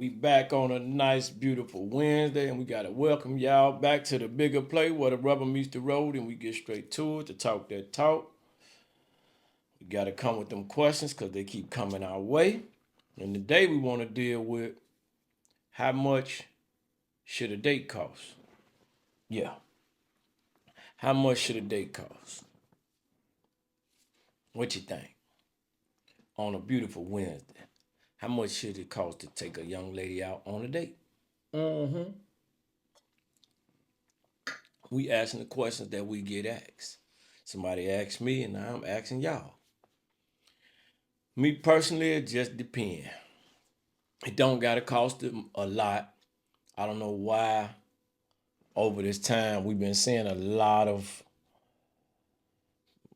We back on a nice, beautiful Wednesday, and we gotta welcome y'all back to the bigger play where the rubber meets the road, and we get straight to it to talk that talk. We gotta come with them questions because they keep coming our way. And today we want to deal with how much should a date cost? Yeah, how much should a date cost? What you think? On a beautiful Wednesday, how much should it cost to take a young lady out on a date? Mm-hmm. We asking the questions that we get asked. Somebody asked me, and now I'm asking y'all. Me personally, it just depends. It don't gotta cost them a lot. I don't know why over this time we've been seeing a lot of.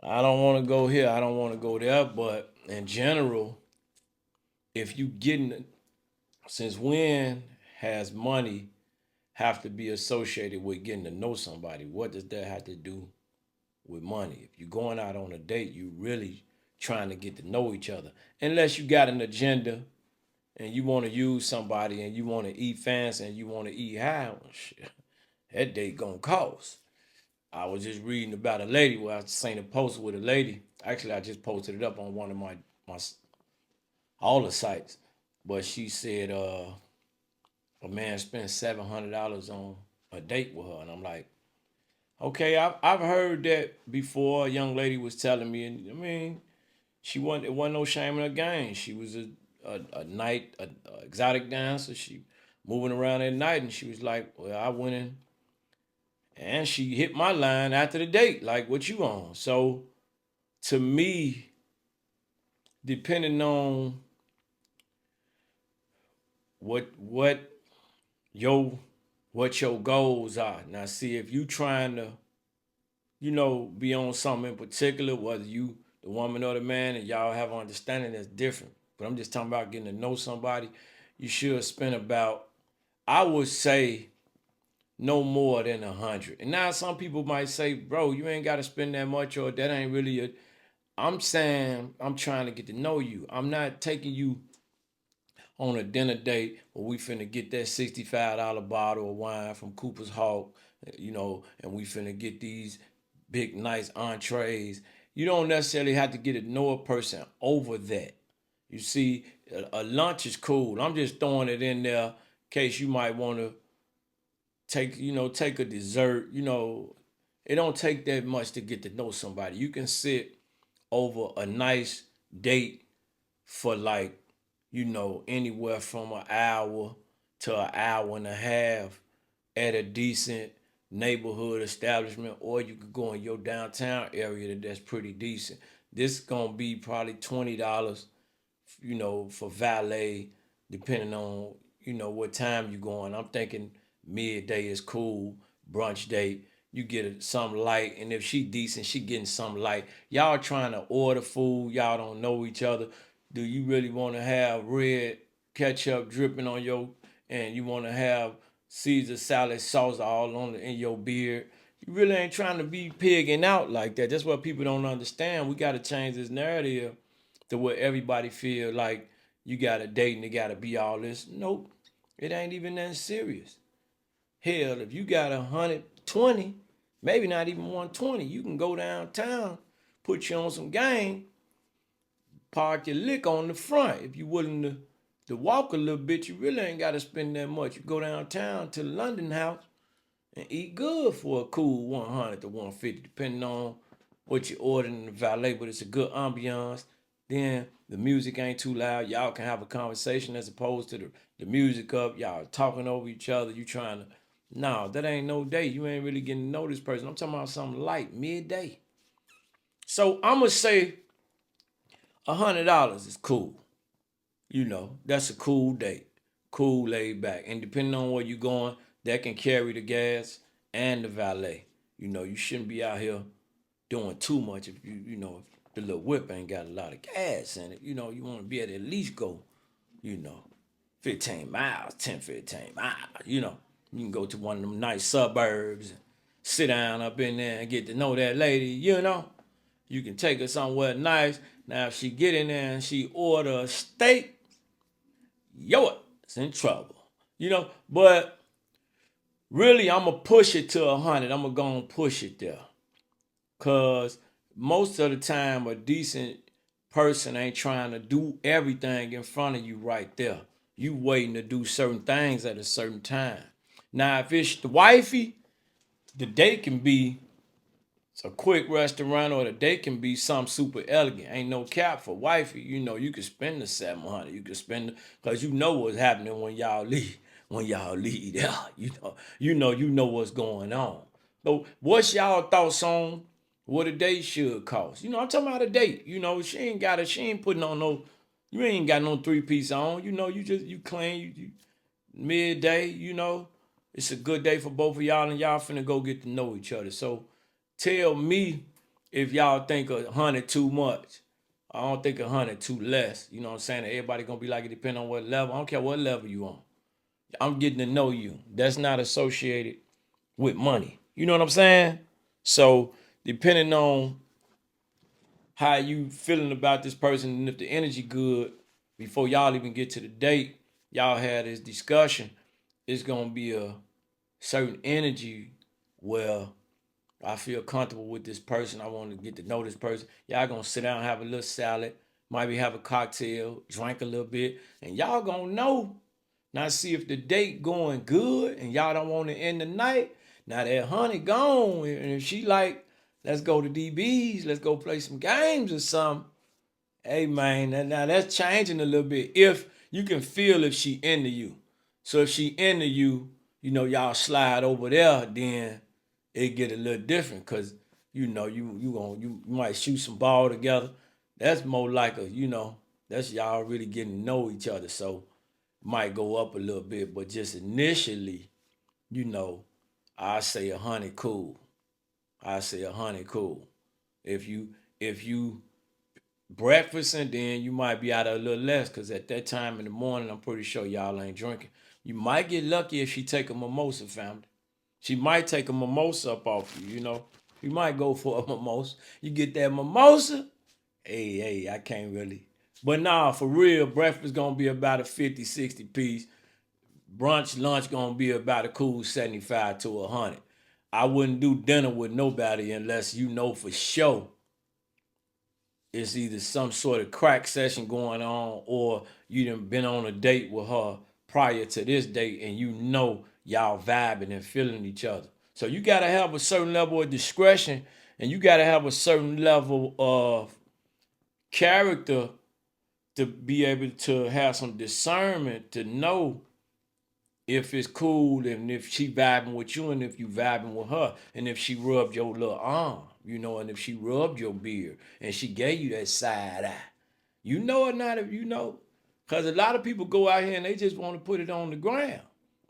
I don't want to go here. I don't want to go there. But in general, if you getting, since when has money have to be associated with getting to know somebody? What does that have to do with money? If you're going out on a date, you really trying to get to know each other. Unless you got an agenda and you want to use somebody and you want to eat fancy and you want to eat high, well, shit, that date gonna cost. I was just reading about a lady where I seen a post with a lady. Actually, I just posted it up on one of my all the sites. But she said a man spent $700 on a date with her, and I'm like, okay, I've heard that before. A young lady was telling me, and I mean, it wasn't no shame in her game. She was a night a exotic dancer. She moving around at night, and she was like, well, I went in, and she hit my line after the date, like, what you on? So to me, depending on what your what your goals are. Now, see if you trying to be on something in particular, whether you the woman or the man, and y'all have an understanding that's different. But I'm just talking about getting to know somebody. You should spend about, I would say, no more than 100. And now some people might say, bro, you ain't got to spend that much, or that ain't really a. I'm saying I'm trying to get to know you. I'm not taking you on a dinner date where we finna get that $65 bottle of wine from Cooper's Hawk, and we finna get these big nice entrees. You don't necessarily have to get to know a person over that. You see, a lunch is cool. I'm just throwing it in there in case you might want to take a dessert. It don't take that much to get to know somebody. You can sit over a nice date for like, anywhere from an hour to an hour and a half at a decent neighborhood establishment, or you could go in your downtown area that's pretty decent. This gonna be probably $20, for valet, depending on what time you're going. I'm thinking midday is cool, brunch date. You get some light, and if she decent, she getting some light. Y'all trying to order food, y'all don't know each other. Do you really want to have red ketchup dripping on your, and you want to have Caesar salad sauce all on in your beard? You really ain't trying to be pigging out like that. That's what people don't understand. We got to change this narrative to where everybody feel like you got a date and it got to be all this. Nope, it ain't even that serious. Hell, if you got 120, maybe not even 120, you can go downtown, put you on some game, park your lick on the front. If you're willing to walk a little bit, you really ain't got to spend that much. You go downtown to the London House and eat good for a cool 100 to 150, depending on what you order in the valet. But it's a good ambiance. Then the music ain't too loud. Y'all can have a conversation as opposed to the music up. Y'all talking over each other. You trying to, no, that ain't no date. You ain't really getting to know this person. I'm talking about something light, midday. So I'm going to say $100 is cool. That's a cool date. Cool, laid back. And depending on where you're going, that can carry the gas and the valet. You shouldn't be out here doing too much if if the little whip ain't got a lot of gas in it. You want to be able to at least go, you know, 15 miles, 10, 15 miles. You can go to one of them nice suburbs and sit down up in there and get to know that lady. You can take her somewhere nice. Now, if she get in there and she order a steak, yo, It's in trouble. But really, I'm going to push it to 100. I'm going to go and push it there. Because most of the time, a decent person ain't trying to do everything in front of you right there. You waiting to do certain things at a certain time. Now, if it's the wifey, the date can be a quick restaurant, or the date can be something super elegant. Ain't no cap for wifey. You can spend the 700. You can spend, because you know what's happening when y'all leave. When y'all leave there, you know what's going on. So, what's y'all thoughts on what a date should cost? I'm talking about a date. She ain't putting on no, you ain't got no 3-piece on. You clean, you midday. It's a good day for both of y'all, and y'all finna go get to know each other. So, tell me if y'all think 100 too much. I don't think 100 too less. You know what I'm saying? Everybody gonna be like, it depends on what level. I don't care what level you on. I'm getting to know you. That's not associated with money. You know what I'm saying? So depending on how you feeling about this person, and if the energy good, before y'all even get to the date, y'all had this discussion, it's gonna be a certain energy where I feel comfortable with this person. I want to get to know this person. Y'all gonna sit down, have a little salad, maybe have a cocktail, drink a little bit, and y'all gonna know. Now see if the date going good and y'all don't want to end the night. Now that honey gone, and if she like, let's go to DB's, let's go play some games or something. Hey man, now that's changing a little bit. If you can feel if she into you. So if she into you, y'all slide over there, then it get a little different, because you might shoot some ball together. That's more like that's y'all really getting to know each other. So might go up a little bit, but just initially, you know, I say 100 cool. I say 100 cool. If you breakfast, and then you might be out a little less, because at that time in the morning, I'm pretty sure y'all ain't drinking. You might get lucky if she take a mimosa, family. She might take a mimosa up off you. You might go for a mimosa. You get that mimosa, hey, I can't really. But nah, for real, breakfast gonna be about a 50, 60 piece. Brunch, lunch gonna be about a cool 75 to 100. I wouldn't do dinner with nobody unless you know for sure it's either some sort of crack session going on, or you done been on a date with her prior to this date and y'all vibing and feeling each other. So you gotta have a certain level of discretion, and you gotta have a certain level of character to be able to have some discernment to know if it's cool, and if she vibing with you, and if you vibing with her, and if she rubbed your little arm, and if she rubbed your beard and she gave you that side eye. Or not, if because a lot of people go out here and they just want to put it on the ground.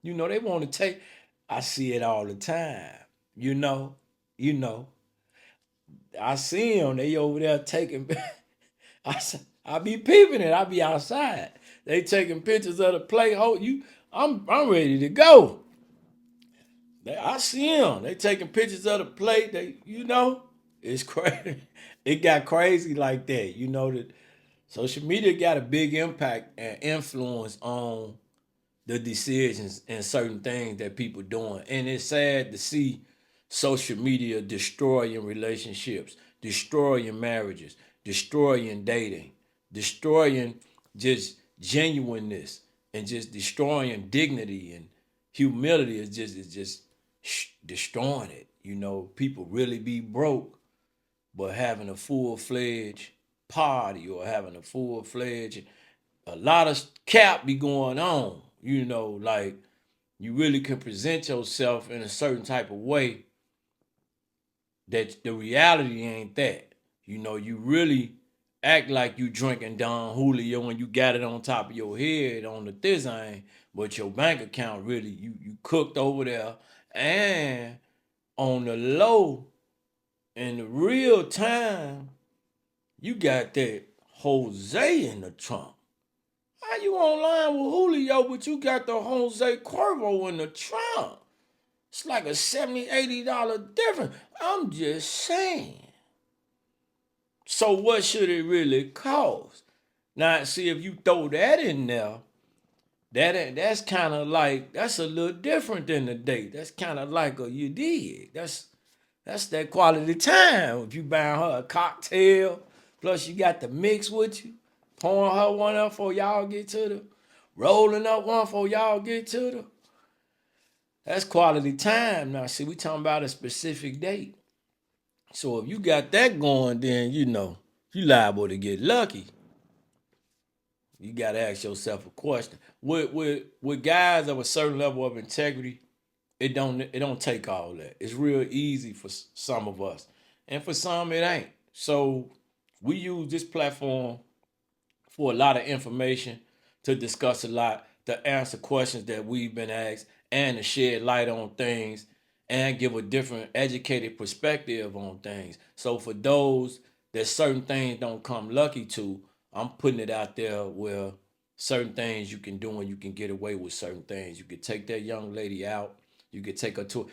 They want to take, I see it all the time. You know, you know, I see them, they over there taking, I be peeping it, I be outside. They taking pictures of the plate. I'm ready to go. I see them. They taking pictures of the plate. It's crazy. It got crazy like that. That social media got a big impact and influence on the decisions and certain things that people doing. And it's sad to see social media destroying relationships, destroying marriages, destroying dating, destroying just genuineness, and just destroying dignity and humility. Is just destroying it. People really be broke, but having a full-fledged party, or having a full-fledged, a lot of cap be going on. Like, you really can present yourself in a certain type of way that the reality ain't that. You really act like you drinking Don Julio and you got it on top of your head on the thizane, but your bank account really, you cooked over there, and on the low, in the real time, you got that Jose in the trunk. How you online with Julio, but you got the Jose Cuervo in the trunk? It's like a $70, $80 difference. I'm just saying. So what should it really cost? Now, see, if you throw that in there, That's kind of like that's a little different than the date. That's kind of like a you did. That's that quality time. If you buying her a cocktail, plus you got the mix with you, pouring her one up for y'all get to the, rolling up one for y'all get to the. That's quality time. Now, see, we talking about a specific date. So if you got that going, then you liable to get lucky. You got to ask yourself a question. With guys of a certain level of integrity, it don't take all that. It's real easy for some of us, and for some it ain't. So we use this platform for a lot of information, to discuss a lot, to answer questions that we've been asked, and to shed light on things and give a different educated perspective on things. So for those that certain things don't come lucky to, I'm putting it out there where certain things you can do and you can get away with certain things. You could take that young lady out. You could take her to.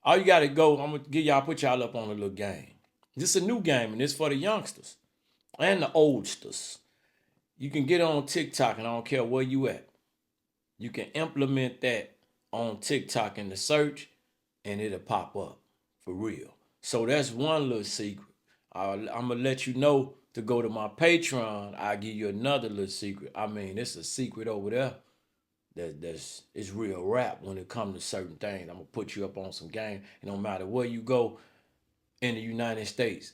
All you gotta go. I'm gonna put y'all up on a little game. This is a new game, and it's for the youngsters and the oldsters. You can get on TikTok, and I don't care where you at. You can implement that on TikTok in the search, and it'll pop up for real. So that's one little secret. I'm gonna let you know to go to my Patreon. I'll give you another little secret. I mean, it's a secret over there. That's it's real rap when it comes to certain things. I'm gonna put you up on some game. It don't matter where you go in the United States.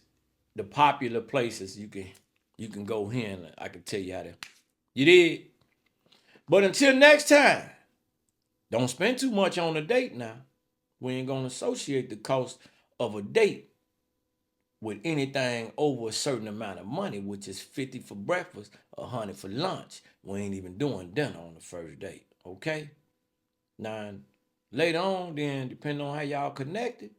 The popular places you can go here and I can tell you how to. You did. But until next time, don't spend too much on a date now. We ain't gonna associate the cost of a date with anything over a certain amount of money, which is 50 for breakfast, 100 for lunch. We ain't even doing dinner on the first date, okay? Now, later on, then, depending on how y'all connected,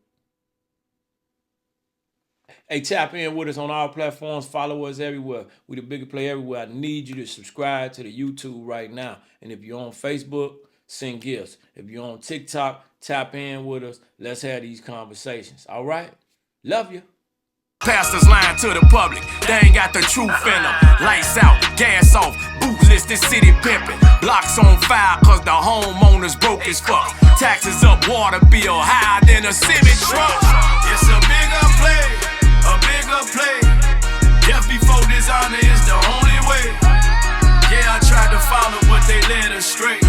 hey, tap in with us on all platforms. Follow us everywhere. We the Bigger Play everywhere. I need you to subscribe to the YouTube right now. And if you're on Facebook, send gifts. If you're on TikTok, tap in with us. Let's have these conversations. All right? Love you. Pastors lying to the public, they ain't got the truth in them. Lights out, gas off, boot listed, city pimping. Blocks on fire cause the homeowners broke as fuck. Taxes up, water bill higher than a semi truck. It's a bigger play, a bigger play. Death before dishonor is the only way. Yeah, I tried to follow but they led astray.